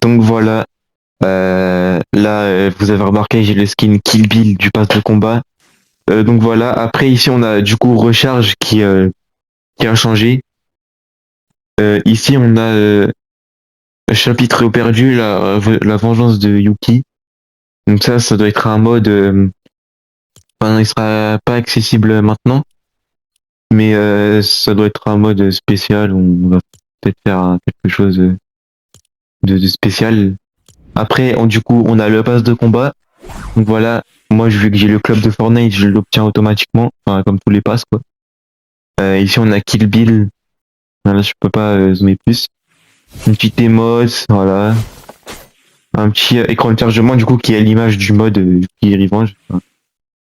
Donc voilà, là vous avez remarqué j'ai le skin Kill Bill du pass de combat. Donc voilà, après ici on a du coup recharge qui a changé. Ici on a chapitre perdu, la vengeance de Yuki. Donc ça doit être un mode, enfin il sera pas accessible maintenant, mais ça doit être un mode spécial où on va peut-être faire quelque chose de spécial. Après du coup on a le pass de combat. Donc voilà, moi vu que j'ai le club de Fortnite, je l'obtiens automatiquement, enfin comme tous les passes quoi. Ici on a Kill Bill, là je peux pas zoomer plus. Une petite émote, voilà. Un petit écran de chargement du coup qui est l'image du mode Yuki Revenge, enfin,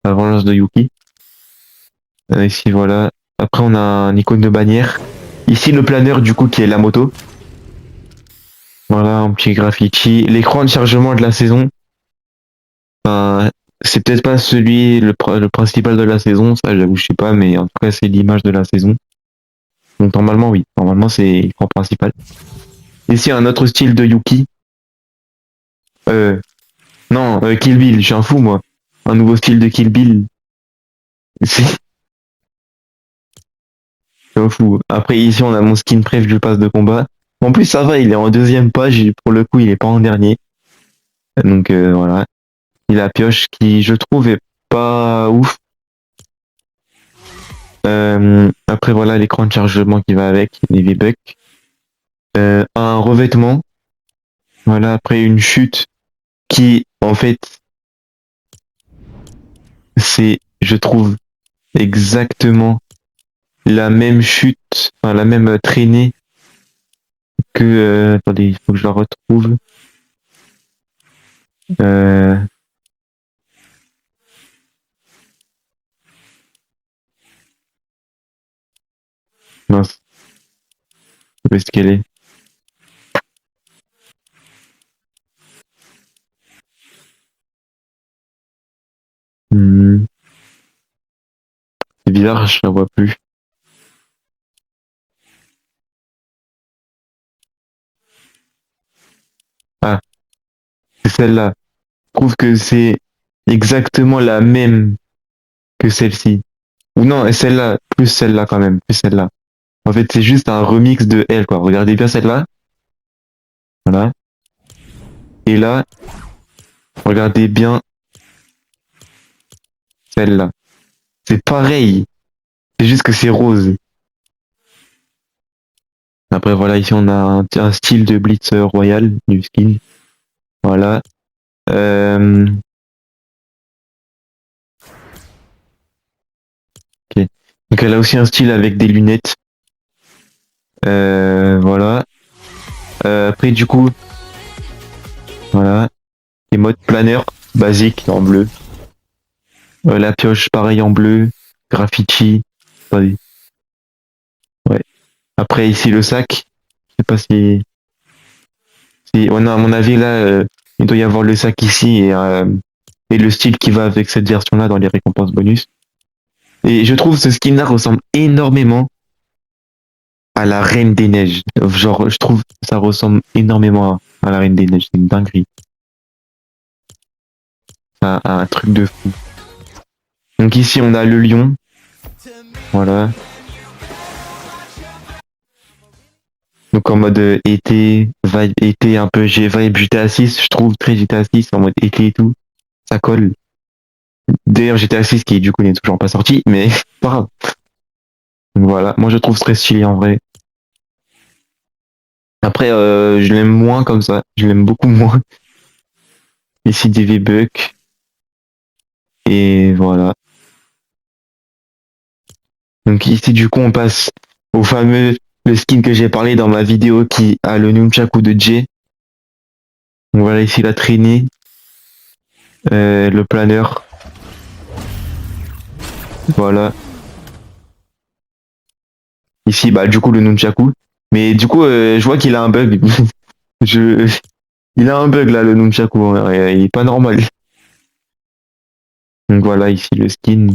la vengeance de Yuki. Ici voilà. Après on a un icône de bannière. Ici le planeur du coup qui est la moto. Voilà, un petit graffiti. L'écran de chargement de la saison. Enfin, c'est peut-être pas celui le principal de la saison, ça j'avoue je sais pas, mais en tout cas c'est l'image de la saison. Donc normalement oui, normalement c'est l'écran principal. Ici un autre style de Yuki. Euh, non, Kill Bill, je suis un fou moi. Un nouveau style de Kill Bill. C'est un fou. Après ici on a mon skin préf du pass de combat. En plus ça va, il est en deuxième page, et pour le coup il est pas en dernier. Donc voilà. Il a pioche qui je trouve est pas ouf. Après voilà l'écran de chargement qui va avec, les V-Bucks. Un revêtement. Voilà, après une chute qui en fait c'est je trouve exactement la même chute, enfin la même traînée que attendez, il faut que je la retrouve. Euh, mince, où est-ce qu'elle est? Hmm, c'est bizarre, je la vois plus. Ah, c'est celle-là. Je trouve que c'est exactement la même que celle-ci. Ou non, celle-là, plus celle-là quand même, plus celle-là. En fait, c'est juste un remix de elle, quoi. Regardez bien celle-là. Voilà. Et là, regardez bien celle-là. C'est pareil. C'est juste que c'est rose. Après, voilà, ici, on a un style de Blitz Royal du skin. Voilà. Euh, ok. Donc, elle a aussi un style avec des lunettes. Voilà. Après, du coup, voilà. Les modes planeur, basique, en bleu. La pioche, pareil, en bleu. Graffiti. Attendez. Ouais. Après, ici, le sac. Je sais pas si... Ouais, non, à mon avis, là, il doit y avoir le sac ici et le style qui va avec cette version-là dans les récompenses bonus. Et je trouve ce skin-là ressemble énormément à la Reine des Neiges. Genre, je trouve que ça ressemble énormément à la Reine des Neiges. C'est une dinguerie. Un truc de fou. Donc ici, on a le lion. Voilà. Donc en mode été, vibe été un peu, j'ai vibe GTA 6, je trouve très GTA 6 en mode été et tout. Ça colle. D'ailleurs, GTA 6 qui du coup n'est toujours pas sorti, mais pas grave. Donc voilà, moi je trouve très stylé en vrai. Après, je l'aime moins comme ça, je l'aime beaucoup moins. Ici des V-Bucks, et voilà. Donc ici du coup on passe au fameux, le skin que j'ai parlé dans ma vidéo qui a le Nunchaku de Jay. Donc voilà ici la traînée, le planeur, voilà. Ici bah du coup le Nunchaku. Mais du coup je vois qu'il a un bug. je... Il a un bug là le Nunchaku, hein, il est pas normal. Donc voilà ici le skin.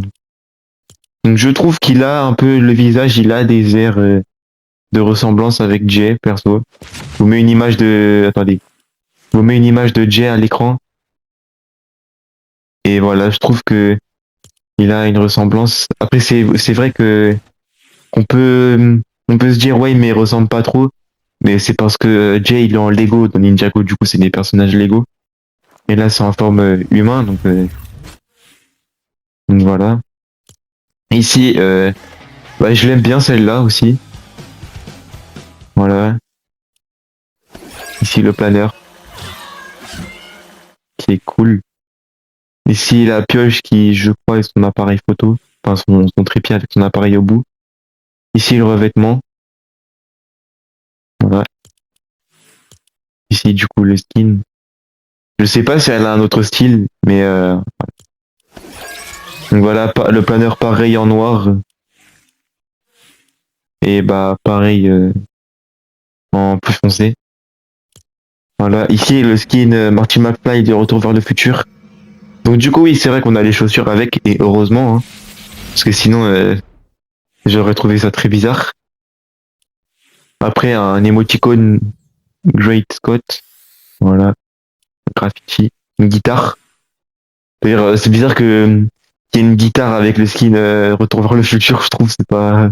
Donc je trouve qu'il a un peu le visage, il a des airs de ressemblance avec Jay, perso. Je vous mets une image de... Attendez. vous mets une image de Jay à l'écran. Et voilà, je trouve que il a une ressemblance. Après, c'est vrai que on peut on peut se dire ouais, mais il ressemble pas trop. Mais c'est parce que Jay il est en Lego dans Ninjago, du coup c'est des personnages Lego. Et là c'est en forme humain, donc voilà. Ici, bah, je l'aime bien celle-là aussi. Voilà. Ici le planeur qui est cool. Ici la pioche qui, je crois, est son appareil photo. Enfin son trépied avec son appareil au bout. Ici le revêtement. Voilà. Ici du coup le skin. Je sais pas si elle a un autre style, mais donc voilà, le planeur pareil en noir. Et bah pareil en plus foncé. Voilà, ici le skin Marty McFly de Retour vers le futur. Donc du coup oui, c'est vrai qu'on a les chaussures avec, et heureusement, hein, parce que sinon j'aurais trouvé ça très bizarre. Après un émoticône Great Scott, voilà, graffiti, une guitare. D'ailleurs c'est bizarre que qu'il y ait une guitare avec le skin Retour vers le futur, je trouve, c'est pas.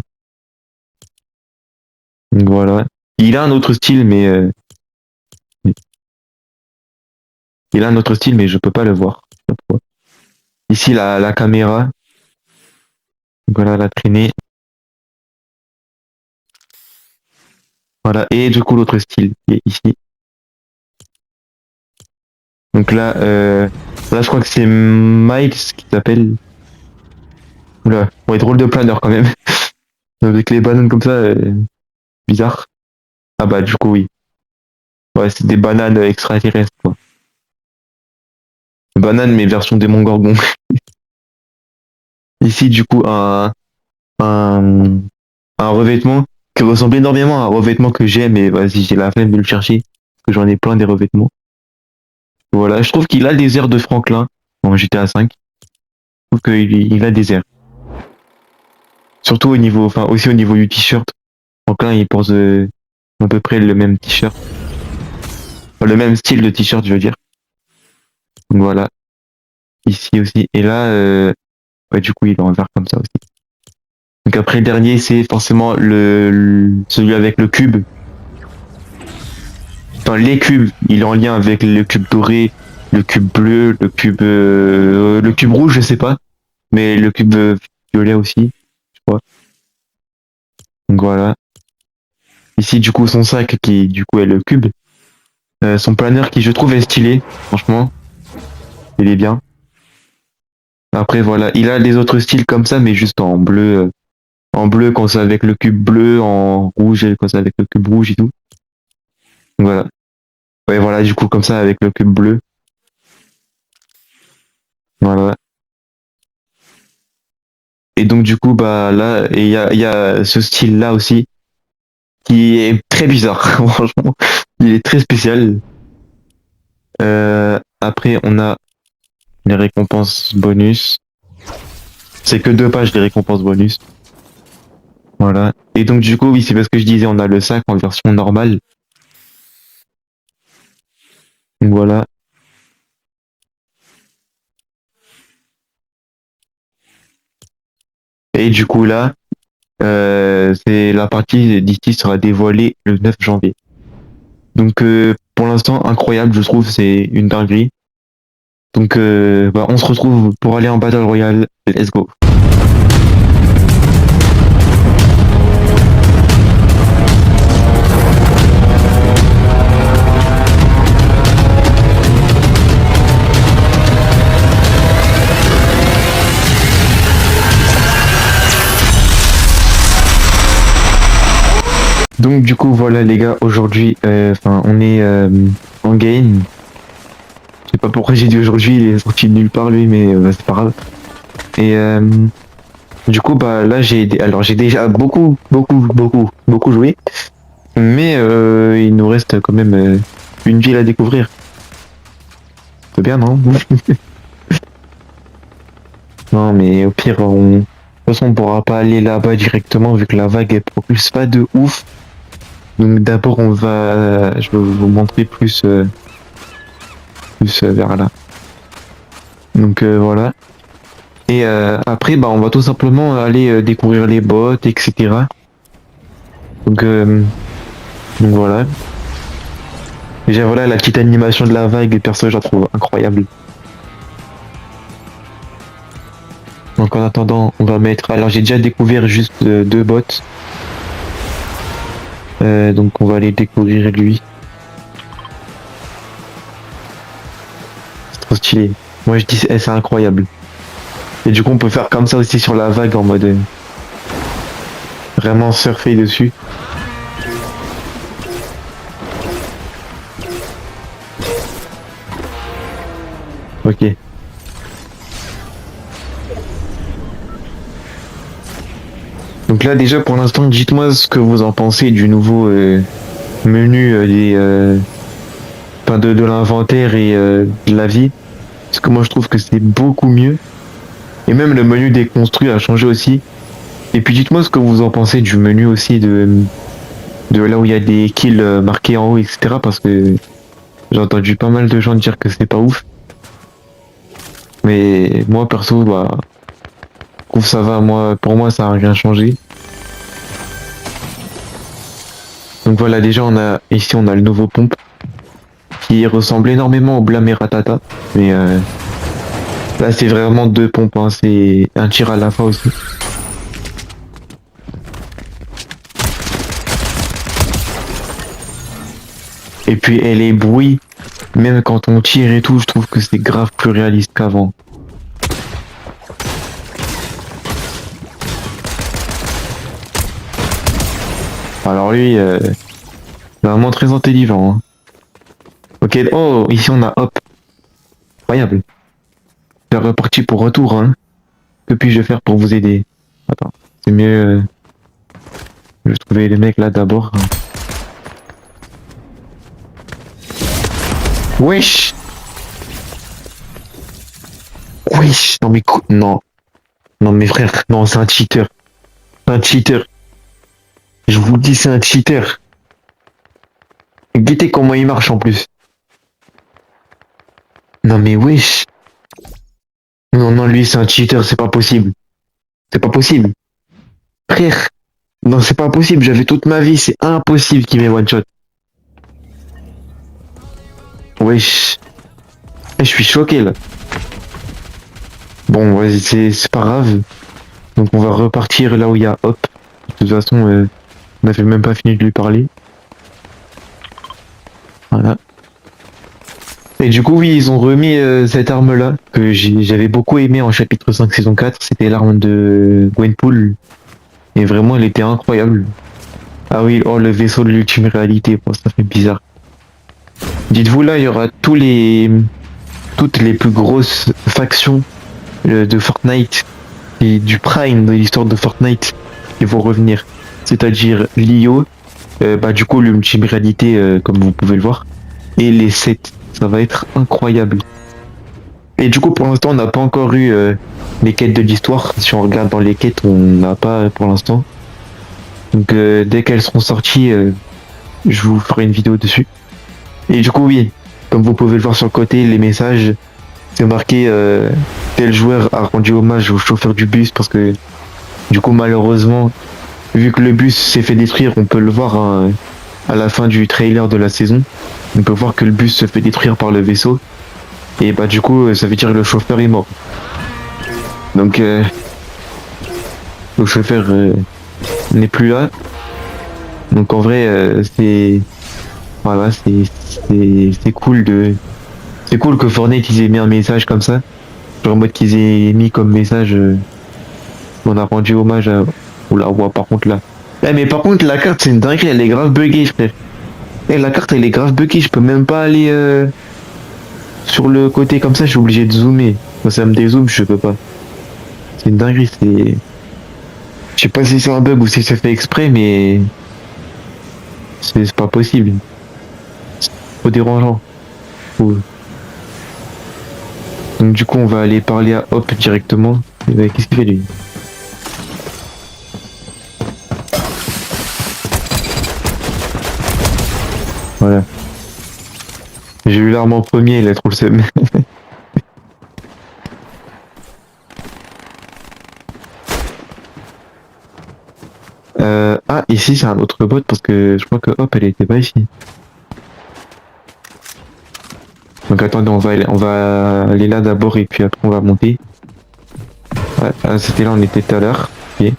Donc voilà. Il a un autre style, mais je peux pas le voir. Je sais pas pourquoi. Ici la caméra, donc voilà la traînée. Voilà, et du coup l'autre style qui est ici. Donc là je crois que c'est Miles qui s'appelle. Oula, ouais, drôle de planeur quand même. Avec les bananes comme ça, bizarre. Ah bah du coup oui. Ouais, c'est des bananes extraterrestres quoi. Bananes mais version démon gorgon. Ici du coup un, un revêtement qui ressemble énormément à un revêtement que j'ai, mais vas-y, j'ai la flemme de le chercher, parce que j'en ai plein des revêtements. Voilà, je trouve qu'il a des airs de Franklin en GTA 5. Je trouve qu'il a des airs. Surtout au niveau, enfin aussi au niveau du t-shirt. Franklin il porte à peu près le même t-shirt. Enfin, le même style de t-shirt, je veux dire. Donc voilà. Ici aussi. Et là, ouais, du coup, il est en vert comme ça aussi. Donc après, le dernier, c'est forcément celui avec le cube. Enfin, les cubes. Il est en lien avec le cube doré, le cube bleu, le cube rouge, je sais pas. Mais le cube violet aussi, je crois. Donc voilà. Ici, du coup, son sac qui, du coup, est le cube. Son planeur qui, je trouve, est stylé. Franchement, il est bien. Après, voilà. Il a des autres styles comme ça, mais juste en bleu. En bleu quand c'est avec le cube bleu, en rouge quand c'est avec le cube rouge et tout. Donc voilà. Ouais, voilà, du coup, comme ça, avec le cube bleu. Voilà. Et donc, du coup, bah là, et il y a ce style-là aussi, qui est très bizarre, franchement. Il est très spécial. Après, on a les récompenses bonus. C'est que 2 pages, les récompenses bonus. Voilà. Et donc, du coup, oui, c'est parce que je disais, on a le sac en version normale. Donc voilà. Et du coup, là, c'est la partie d'ici sera dévoilée le 9 janvier. Donc, pour l'instant, incroyable, je trouve, c'est une dinguerie. Donc, bah, on se retrouve pour aller en Battle Royale. Let's go. Donc du coup voilà les gars, aujourd'hui on est en game. Je sais pas pourquoi j'ai dit aujourd'hui, il est sorti de nulle part lui, mais c'est pas grave. Et du coup bah là j'ai déjà beaucoup joué, mais il nous reste quand même une ville à découvrir. C'est bien non? Non mais au pire de toute façon on pourra pas aller là-bas directement vu que la vague elle propulse pas de ouf. Donc d'abord je vais vous montrer plus plus vers là. Donc voilà. Et après, bah, on va tout simplement aller découvrir les bots, etc. Donc, voilà. Déjà voilà, la petite animation de la vague, perso, je la trouve incroyable. Donc en attendant, on va mettre... Alors j'ai déjà découvert juste deux bots. Donc on va aller découvrir lui. C'est trop stylé. Moi je dis c'est incroyable. Et du coup on peut faire comme ça aussi sur la vague en mode... vraiment surfer dessus. Ok. Donc là déjà pour l'instant, dites-moi ce que vous en pensez du nouveau menu enfin, de l'inventaire et de la vie. Parce que moi je trouve que c'est beaucoup mieux. Et même le menu des construits a changé aussi. Et puis dites-moi ce que vous en pensez du menu aussi de là où il y a des kills marqués en haut, etc. Parce que j'ai entendu pas mal de gens dire que c'est pas ouf. Mais moi perso, bah, je trouve ça va. Moi, pour moi, ça a rien changé. Donc voilà, déjà on a ici on a le nouveau pompe qui ressemble énormément au Blam et Ratata. Mais là c'est vraiment deux pompes, hein. C'est un tir à la fois aussi. Et puis elle est bruit, même quand on tire et tout, je trouve que c'est grave plus réaliste qu'avant. Alors lui, vraiment très intelligent. Hein. Ok, oh, ici on a hop. Incroyable. C'est reparti pour retour, hein. Que puis-je faire pour vous aider? Attends, c'est mieux. Je vais trouver les mecs là d'abord. Wesh! Wesh! Non mais non. Non mais frère, non c'est un cheater. C'est un cheater. Je vous le dis c'est un cheater. Guettez comment il marche en plus. Non mais wesh. Non non lui c'est un cheater, c'est pas possible. C'est pas possible. Frère. Non c'est pas possible, j'avais toute ma vie, c'est impossible qu'il m'ait one shot. Wesh. Je suis choqué là. Bon vas-y c'est pas grave. Donc on va repartir là où il y a hop. De toute façon on n'avait même pas fini de lui parler. Voilà. Et du coup, oui, ils ont remis cette arme-là, que j'avais beaucoup aimé en chapitre 5 saison 4. C'était l'arme de Gwenpool. Et vraiment, elle était incroyable. Ah oui, oh, le vaisseau de l'ultime réalité, bon, ça fait bizarre. Dites-vous, là, il y aura toutes les plus grosses factions de Fortnite et du Prime de l'histoire de Fortnite qui vont revenir. C'est-à-dire l'IO, bah, du coup, l'ultime réalité, comme vous pouvez le voir, et les 7. Ça va être incroyable. Et du coup, pour l'instant, on n'a pas encore eu les quêtes de l'histoire. Si on regarde dans les quêtes, on n'a pas pour l'instant. Donc, dès qu'elles seront sorties, je vous ferai une vidéo dessus. Et du coup, oui, comme vous pouvez le voir sur le côté, les messages, c'est marqué tel joueur a rendu hommage au chauffeur du bus parce que, du coup, malheureusement, vu que le bus s'est fait détruire, on peut le voir hein, à la fin du trailer de la saison. On peut voir que le bus se fait détruire par le vaisseau. Et bah du coup ça veut dire que le chauffeur est mort. Donc le chauffeur n'est plus là. Donc en vrai c'est voilà c'est cool de c'est cool que Fortnite ils aient mis un message comme ça. Genre en mode qu'ils aient mis comme message on a rendu hommage à. Oula ouais, par contre là. Eh mais par contre la carte c'est une dinguerie, elle est grave buggée frère. Eh la carte elle est grave buggée, je peux même pas aller sur le côté comme ça, je suis obligé de zoomer. Quand ça me dézoome, je peux pas. C'est une dinguerie, c'est. Je sais pas si c'est un bug ou si c'est fait exprès, mais. C'est pas possible. C'est trop dérangeant. Faut- Donc du coup, on va aller parler à Hop directement. Et ben, qu'est-ce qu'il fait lui? Voilà. J'ai eu l'arme en premier, il a trop le seum. Ah, ici c'est un autre bot parce que je crois que hop, elle était pas ici. Donc attendez, on va aller là d'abord et puis après on va monter. Ouais, c'était là, on était tout à l'heure. Ok.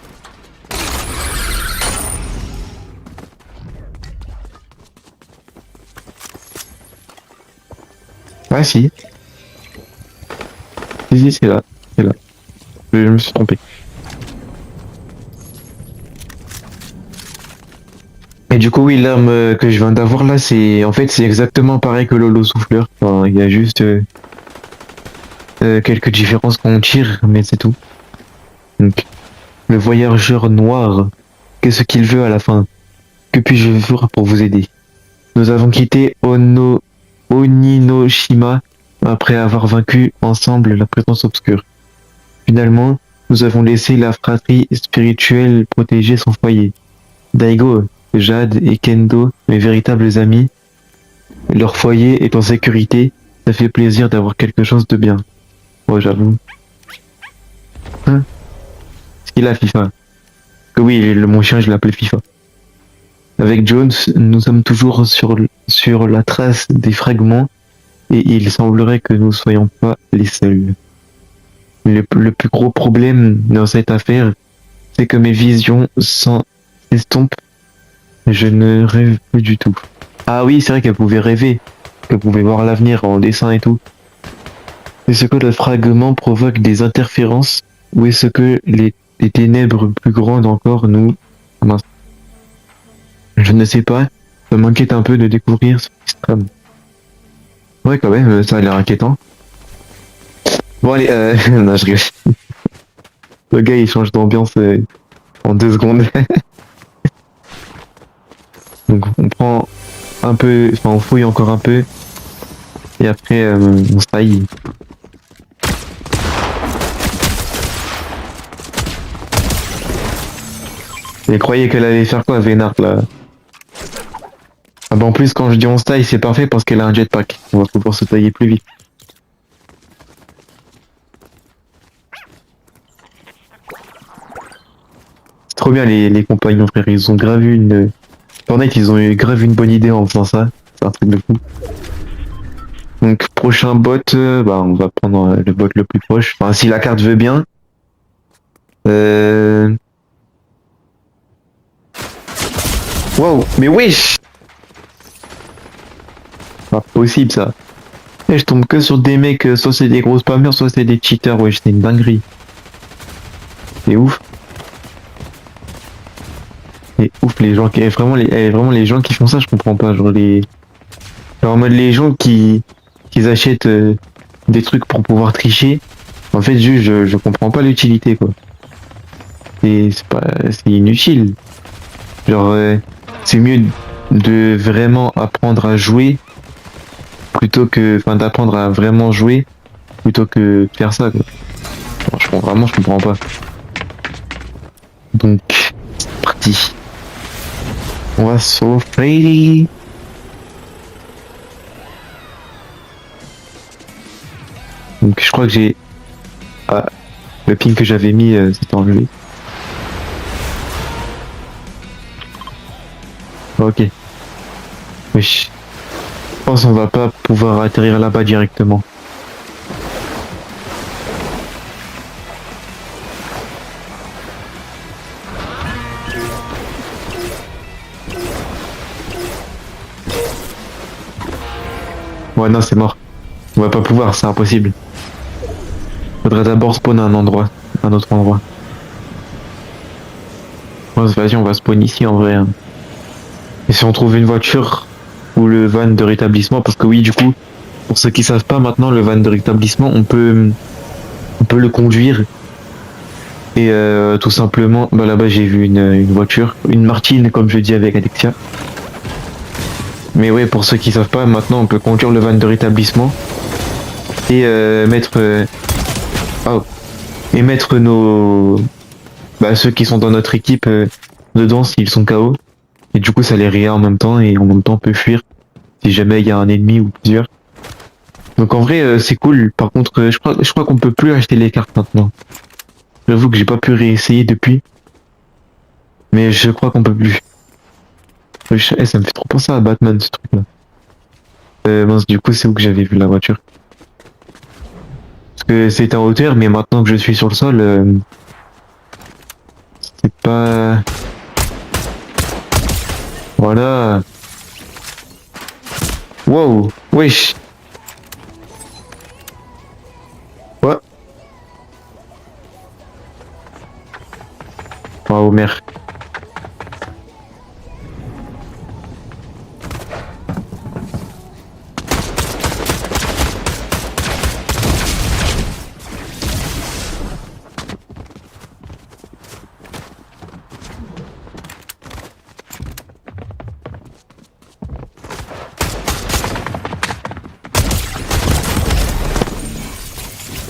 Ah si, si, c'est là, c'est là. Je me suis trompé. Et du coup, oui, l'arme que je viens d'avoir là, c'est en fait c'est exactement pareil que l'holo souffleur. Enfin, il y a juste quelques différences quand on tire, mais c'est tout. Donc, le voyageur noir, qu'est-ce qu'il veut à la fin? Que puis-je faire pour vous aider? Nous avons quitté Oninoshima après avoir vaincu ensemble la présence obscure. Finalement, nous avons laissé la fratrie spirituelle protéger son foyer. Daigo, Jade et Kendo, mes véritables amis, leur foyer est en sécurité. Ça fait plaisir d'avoir quelque chose de bien. Oh, j'avoue. Hein? Ce qu'il a FIFA. Que oui, mon chien, je l'appelle FIFA. Avec Jones, nous sommes toujours sur la trace des fragments et il semblerait que nous soyons pas les seuls. Le plus gros problème dans cette affaire, c'est que mes visions s'estompent. Je ne rêve plus du tout. Ah oui, c'est vrai qu'elle pouvait rêver, qu'elle pouvait voir l'avenir en dessin et tout. Est-ce que le fragment provoque des interférences ou est-ce que les ténèbres plus grandes encore nous... Mince. Je ne sais pas, ça m'inquiète un peu de découvrir ce extrême. Ouais, quand même, ça a l'air inquiétant. Bon, allez, non, je rigole. Le gars, il change d'ambiance en 2 secondes. Donc, on prend un peu, enfin, on fouille encore un peu. Et après, on se taille. Et croyez qu'elle allait faire quoi, Vénard, là? Ah bah en plus, quand je dis on se taille, c'est parfait parce qu'elle a un jetpack. On va pouvoir se tailler plus vite. C'est trop bien les compagnons, frère. Ils ont grave une... Fortnite, ils ont eu grave une bonne idée en faisant ça. C'est un truc de fou. Donc, prochain bot, bah, on va prendre le bot le plus proche. Enfin, si la carte veut bien. Wow, mais wesh! Pas possible ça. Et je tombe que sur des mecs, soit c'est des gros spammers, soit c'est des cheaters, wesh, c'est une dinguerie. C'est ouf. C'est ouf les gens qui. Vraiment les gens qui font ça, je comprends pas. Genre en mode les gens qui achètent des trucs pour pouvoir tricher. En fait, juste, je comprends pas l'utilité quoi. C'est inutile. Genre, c'est mieux de vraiment apprendre à jouer plutôt que, enfin, d'apprendre à vraiment jouer plutôt que de faire ça, quoi. Vraiment, je comprends pas. Donc, c'est parti. On va s'offrir. Donc, je crois que j'ai, ah, le ping que j'avais mis, s'est enlevé. Ok. Wesh. Je pense qu'on va pas pouvoir atterrir là-bas directement. Ouais, non, c'est mort. On va pas pouvoir, c'est impossible. Faudrait d'abord spawn à un autre endroit. Ouais, vas-y, on va spawn ici en vrai, hein. Et si on trouve une voiture ou le van de rétablissement, parce que oui, du coup, pour ceux qui savent pas maintenant, le van de rétablissement, on peut le conduire. Et tout simplement, bah là-bas j'ai vu une voiture, une Martine comme je dis avec Alexia. Mais ouais, pour ceux qui savent pas, maintenant on peut conduire le van de rétablissement et oh, et mettre nos ceux qui sont dans notre équipe dedans s'ils sont KO. Et du coup ça les réa en même temps et en même temps on peut fuir si jamais il y a un ennemi ou plusieurs. Donc en vrai, c'est cool. Par contre, je crois qu'on peut plus acheter les cartes maintenant. J'avoue que j'ai pas pu réessayer depuis, mais je crois qu'on peut plus. Ça me fait trop penser à Batman ce truc-là. Mince, du coup, c'est où que j'avais vu la voiture? Parce que c'était en hauteur, mais maintenant que je suis sur le sol, c'est pas. Voilà. Wow. Wesh. Quoi? Waouh, merde.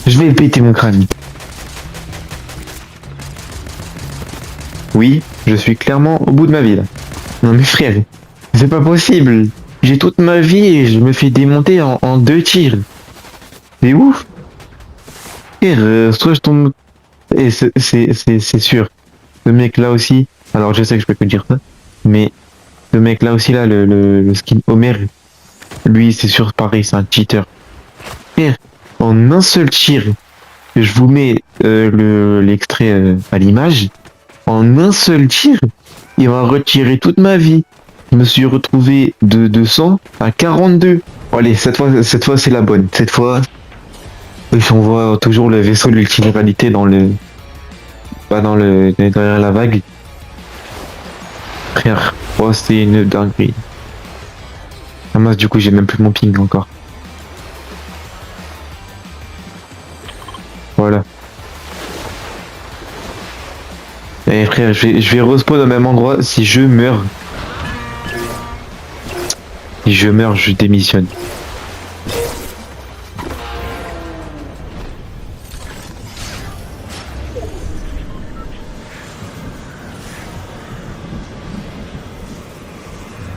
Je vais péter mon crâne. Oui, je suis clairement au bout de ma vie là. Non mais frère, c'est pas possible. J'ai toute ma vie et je me fais démonter en 2 tirs. C'est ouf. Frère, soit je tombe. Et c'est sûr. Ce mec là aussi. Alors je sais que je peux que dire ça. Mais ce mec là aussi là, le skin Homer, lui c'est sûr pareil, c'est un cheater. Frère, en un seul tir, je vous mets l'extrait à l'image. En un seul tir, il m'a retiré toute ma vie. Je me suis retrouvé de 200 à 42. Bon, allez, cette fois c'est la bonne. Cette fois, on voit toujours le vaisseau de l'ultimoralité dans le, pas dans le, derrière la vague. Frère, oh, c'est une dinguerie. Ah mince, du coup, j'ai même plus mon ping encore. Voilà. Et frère, je vais respawn au même endroit. Si je meurs, je démissionne.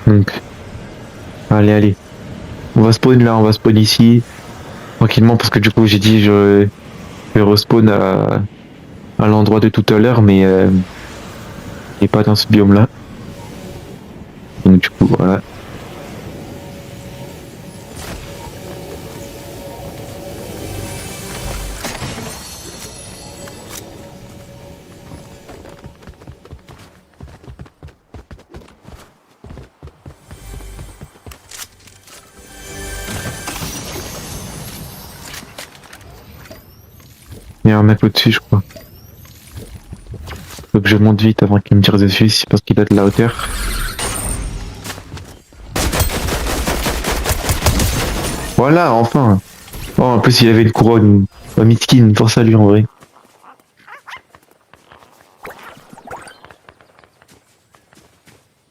Donc, allez. On va spawn là, on va spawn ici. Tranquillement, parce que du coup, j'ai dit, je vais respawn à l'endroit de tout à l'heure, mais il n'est pas dans ce biome là. Donc, du coup, voilà. Il y a un mec au-dessus, je crois. Faut que je monte vite avant qu'il me tire dessus, c'est parce qu'il a de la hauteur. Voilà, enfin. Oh, en plus, il avait une couronne. Un Mitkin, pour ça lui en vrai.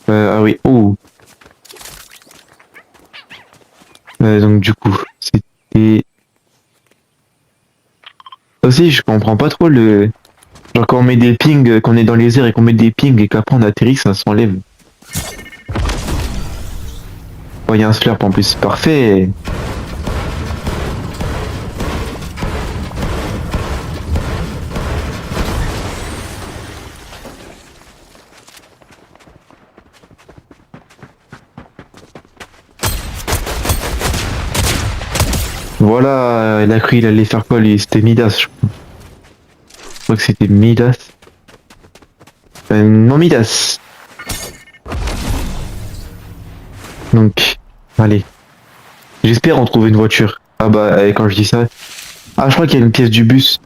Ah oui, oh. Donc du coup, c'était... Aussi, je comprends pas trop le... Genre quand on met des pings, qu'on est dans les airs et qu'on met des pings et qu'après on atterrit, ça s'enlève. Oh, il y a un slurp en plus, parfait. Voilà, il a cru il allait faire quoi lui? C'était Midas, je crois. Je crois que c'était Midas. Non, Midas. Donc, allez. J'espère en trouver une voiture. Ah bah, quand je dis ça... Ah, je crois qu'il y a une pièce du bus.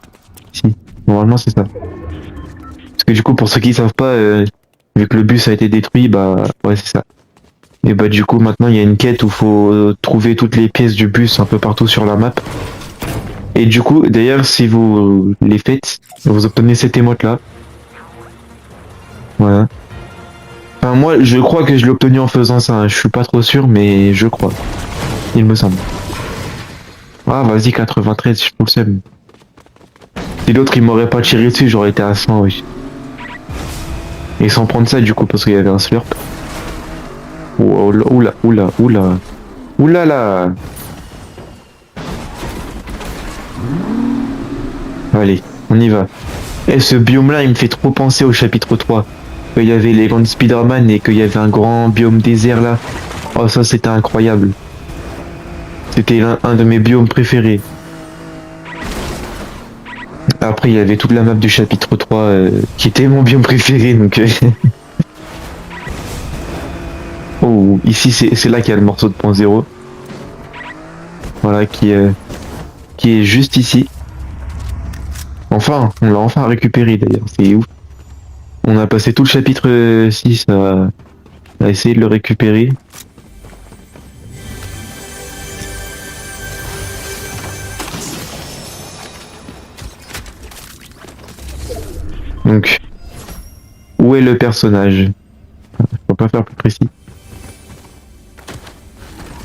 Si, normalement c'est ça. Parce que du coup, pour ceux qui savent pas, vu que le bus a été détruit, bah, ouais, c'est ça. Et bah, du coup, maintenant, il y a une quête où faut trouver toutes les pièces du bus un peu partout sur la map. Et du coup, d'ailleurs, si vous les faites, vous obtenez cette émote là. Voilà. Enfin, moi, je crois que je l'ai obtenu en faisant ça. Hein. Je suis pas trop sûr, mais je crois. Il me semble. Ah, vas-y, 93, je trouve le seum. Si l'autre, il m'aurait pas tiré dessus, j'aurais été à 100, oui. Et sans prendre ça, du coup, parce qu'il y avait un slurp. Oula, oula, oula, oula. Oula là. Allez, on y va. Et ce biome-là, il me fait trop penser au chapitre 3. Il y avait les grands Spider-Man et qu'il y avait un grand biome désert là. Oh, ça, c'était incroyable. C'était un de mes biomes préférés. Après, il y avait toute la map du chapitre 3 qui était mon biome préféré. Donc, oh, ici, c'est là qu'il y a le morceau de point zéro. Voilà, qui est juste ici. Enfin, on l'a enfin récupéré d'ailleurs. C'est ouf. On a passé tout le chapitre 6 à essayer de le récupérer. Donc, où est le personnage? Je peux pas faire plus précis.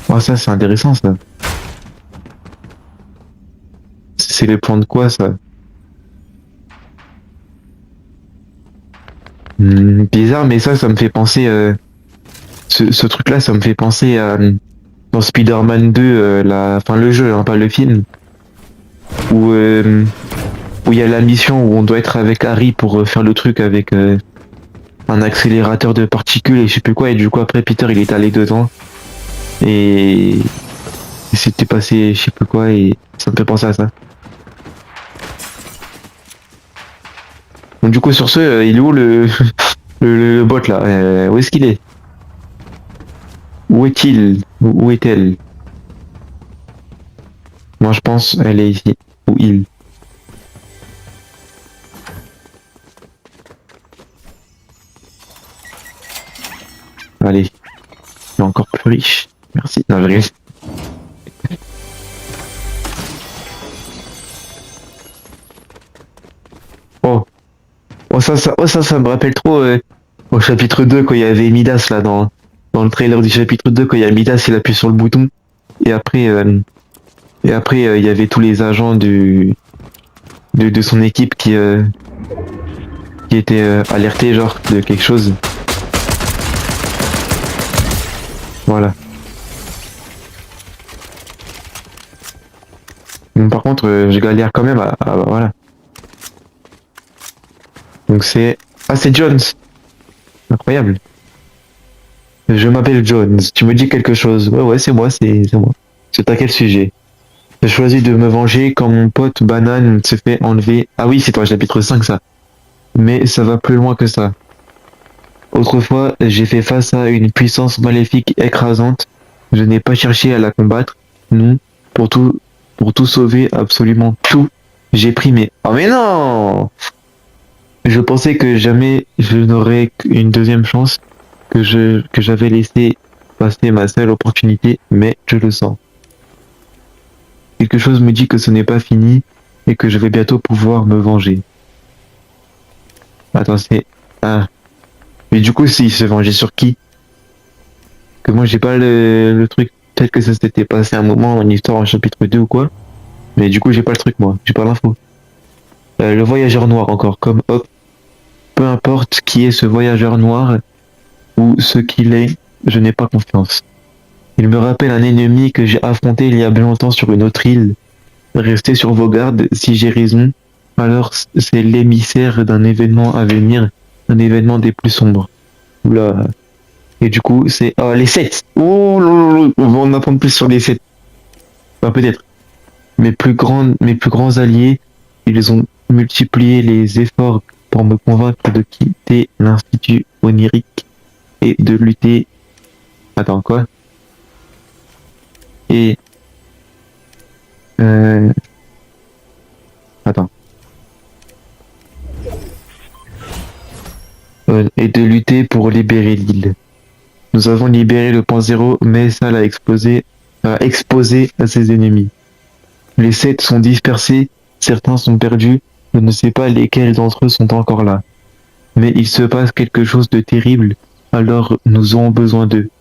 Oh, ça, c'est intéressant, ça. C'est les points de quoi, ça? Bizarre, mais ça me fait penser... ce truc-là, ça me fait penser à... dans Spider-Man 2, enfin le jeu, hein, pas le film, où il y a la mission où on doit être avec Harry pour faire le truc avec un accélérateur de particules et je sais plus quoi, et du coup après Peter il est allé dedans et c'était passé je sais plus quoi et ça me fait penser à ça. Donc du coup sur ce, il est où le bot là? Où est-ce qu'il est? Où est-il? Où est-elle? Moi je pense elle est ici. Ou il. Allez, je suis encore plus riche. Merci. Non, je rigole. Oh. Ça me rappelle trop au chapitre 2 quand il y avait Midas là dans le trailer du chapitre 2 quand il y a Midas il appuie sur le bouton et après il y avait tous les agents de son équipe qui étaient alertés genre de quelque chose. Voilà. Donc, par contre je galère quand même voilà. Donc c'est c'est Jones. Incroyable. Je m'appelle Jones. Tu me dis quelque chose? Ouais c'est moi c'est moi. C'est à quel sujet? J'ai choisi de me venger quand mon pote Banane se fait enlever. Ah oui, c'est toi, chapitre 5 ça. Mais ça va plus loin que ça. Autrefois, j'ai fait face à une puissance maléfique écrasante. Je n'ai pas cherché à la combattre. Non, pour pour tout sauver, absolument tout, j'ai pris mes... Oh mais non! Je pensais que jamais je n'aurais une deuxième chance, que j'avais laissé passer ma seule opportunité, mais je le sens. Quelque chose me dit que ce n'est pas fini et que je vais bientôt pouvoir me venger. Attends, c'est... Ah. Mais du coup, s'il se vengeait sur qui? Que moi, j'ai pas le truc. Peut-être que ça s'était passé un moment en histoire en chapitre 2 ou quoi. Mais du coup, j'ai pas le truc, moi. J'ai pas l'info. Le voyageur noir encore, comme hop. Peu importe qui est ce voyageur noir ou ce qu'il est, je n'ai pas confiance. Il me rappelle un ennemi que j'ai affronté il y a bien longtemps sur une autre île. Restez sur vos gardes, si j'ai raison. Alors, c'est l'émissaire d'un événement à venir, un événement des plus sombres. Oula. Et du coup, c'est... Oh, les 7. Oh, lolo, on va en apprendre plus sur les 7. Enfin, peut-être. Mes plus grands alliés, ils ont multiplié les efforts pour me convaincre de quitter l'Institut onirique et de lutter... Attends, quoi? Et... Attends. Et de lutter pour libérer l'île. Nous avons libéré le point zéro, mais ça l'a exposé à ses ennemis. Les 7 sont dispersés, certains sont perdus, je ne sais pas lesquels d'entre eux sont encore là. Mais il se passe quelque chose de terrible, alors nous aurons besoin d'eux.